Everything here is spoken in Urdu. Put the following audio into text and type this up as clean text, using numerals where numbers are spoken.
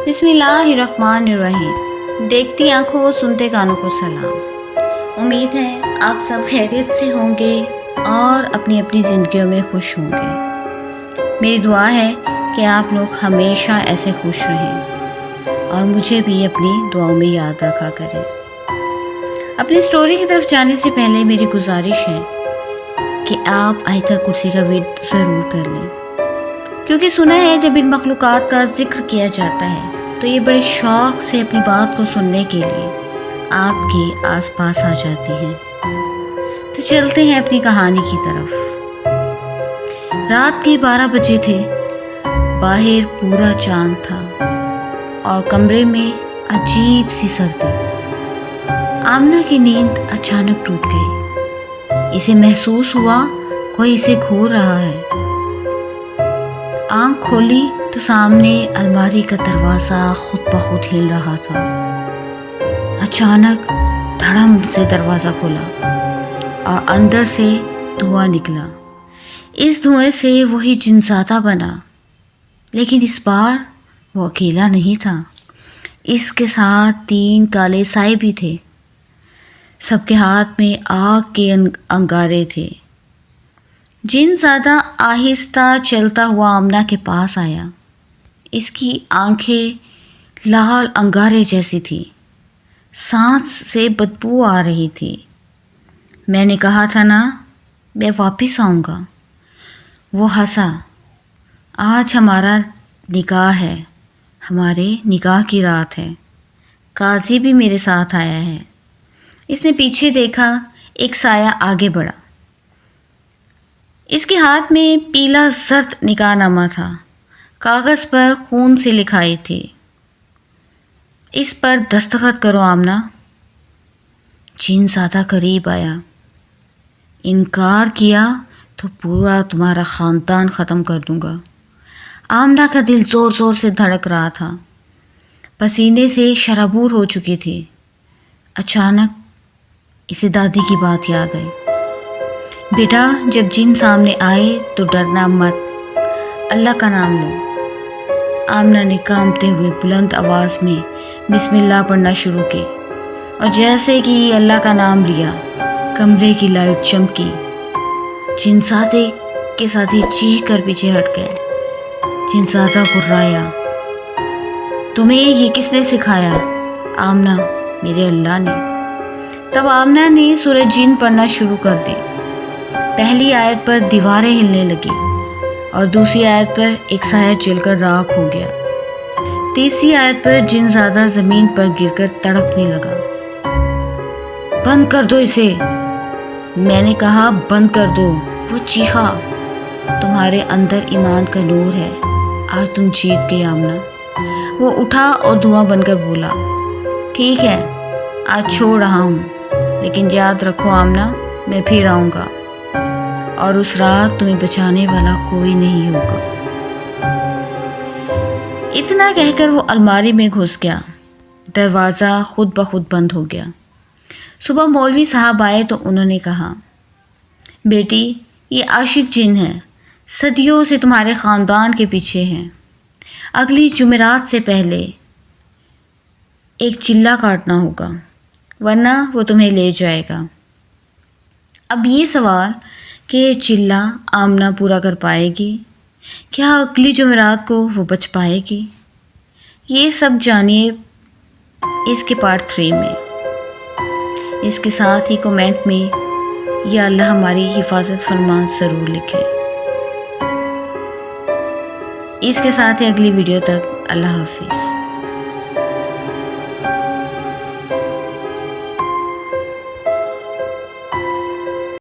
بسم اللہ الرحمن الرحیم۔ دیکھتی آنکھوں سنتے کانوں کو سلام۔ امید ہے آپ سب خیریت سے ہوں گے اور اپنی اپنی زندگیوں میں خوش ہوں گے۔ میری دعا ہے کہ آپ لوگ ہمیشہ ایسے خوش رہیں اور مجھے بھی اپنی دعاؤں میں یاد رکھا کریں۔ اپنی سٹوری کی طرف جانے سے پہلے میری گزارش ہے کہ آپ آیتل کرسی کا ورد ضرور کر لیں، کیونکہ سنا ہے جب ان مخلوقات کا ذکر کیا جاتا ہے تو یہ بڑے شوق سے اپنی بات کو سننے کے لیے آپ کے آس پاس آ جاتی ہیں۔ تو چلتے ہیں اپنی کہانی کی طرف۔ رات کے 12 بجے تھے، باہر پورا چاند تھا اور کمرے میں عجیب سی سردی۔ آمنہ کی نیند اچانک ٹوٹ گئی۔ اسے محسوس ہوا کوئی اسے گھور رہا ہے۔ آنکھ کھولی تو سامنے الماری کا دروازہ خود بخود ہل رہا تھا۔ اچانک دھڑم سے دروازہ کھلا اور اندر سے دھواں نکلا۔ اس دھوئیں سے وہی جنزادہ بنا، لیکن اس بار وہ اکیلا نہیں تھا۔ اس کے ساتھ 3 کالے سائے بھی تھے۔ سب کے ہاتھ میں آگ کے انگارے تھے۔ جنزادہ آہستہ چلتا ہوا آمنہ کے پاس آیا۔ اس کی آنکھیں لال انگارے جیسی تھیں، سانس سے بدبو آ رہی تھی۔ میں نے کہا تھا نا میں واپس آؤں گا۔ وہ ہنسا۔ آج ہمارا نکاح ہے، ہمارے نکاح کی رات ہے۔ قاضی بھی میرے ساتھ آیا ہے۔ اس نے پیچھے دیکھا، ایک سایہ آگے بڑھا۔ اس کے ہاتھ میں پیلا زرد نکاح نامہ تھا، کاغذ پر خون سے لکھائی تھی۔ اس پر دستخط کرو آمنہ۔ جنزادہ قریب آیا۔ انکار کیا تو پورا تمہارا خاندان ختم کر دوں گا۔ آمنہ کا دل زور زور سے دھڑک رہا تھا، پسینے سے شرابور ہو چکی تھی۔ اچانک اسے دادی کی بات یاد آئی۔ بیٹا، جب جن سامنے آئے تو ڈرنا مت، اللہ کا نام لو۔ آمنہ نے کانپتے ہوئے بلند آواز میں بسم اللہ پڑھنا شروع کی، اور جیسے کہ اللہ کا نام لیا کمرے کی لائٹ چمکی۔ جنزادے کے ساتھی چیخ کر پیچھے ہٹ گئے۔ جنزادہ گھرایا۔ تمہیں یہ کس نے سکھایا؟ آمنہ، میرے اللہ نے۔ تب آمنہ نے سورہ جن پڑھنا شروع کر دی۔ پہلی آیت پر دیواریں ہلنے لگی اور دوسری آیت پر ایک سایہ جل کر راکھ ہو گیا۔ تیسری آیت پر جنزادہ زمین پر گر کر تڑپنے لگا۔ بند کر دو اسے، میں نے کہا بند کر دو۔ وہ چیخا، تمہارے اندر ایمان کا نور ہے، آج تم جیت گئی آمنہ۔ وہ اٹھا اور دھواں بن کر بولا، ٹھیک ہے آج چھوڑ رہا ہوں، لیکن یاد رکھو آمنہ، میں پھر آؤں گا اور اس رات تمہیں بچانے والا کوئی نہیں ہوگا۔ اتنا کہہ کر وہ الماری میں گھس گیا۔ دروازہ خود بخود بند ہو گیا۔ صبح مولوی صاحب آئے تو انہوں نے کہا، بیٹی یہ عاشق جن ہے، صدیوں سے تمہارے خاندان کے پیچھے ہیں۔ اگلی جمعرات سے پہلے ایک چلہ کاٹنا ہوگا، ورنہ وہ تمہیں لے جائے گا۔ اب یہ سوال کہ یہ چلہ آمنہ پورا کر پائے گی، کیا اگلی جمعرات کو وہ بچ پائے گی؟ یہ سب جانیے اس کے پارٹ 3 میں۔ اس کے ساتھ ہی کومنٹ میں یا اللہ ہماری حفاظت فرما ضرور لکھیں۔ اس کے ساتھ ہی اگلی ویڈیو تک اللہ حافظ۔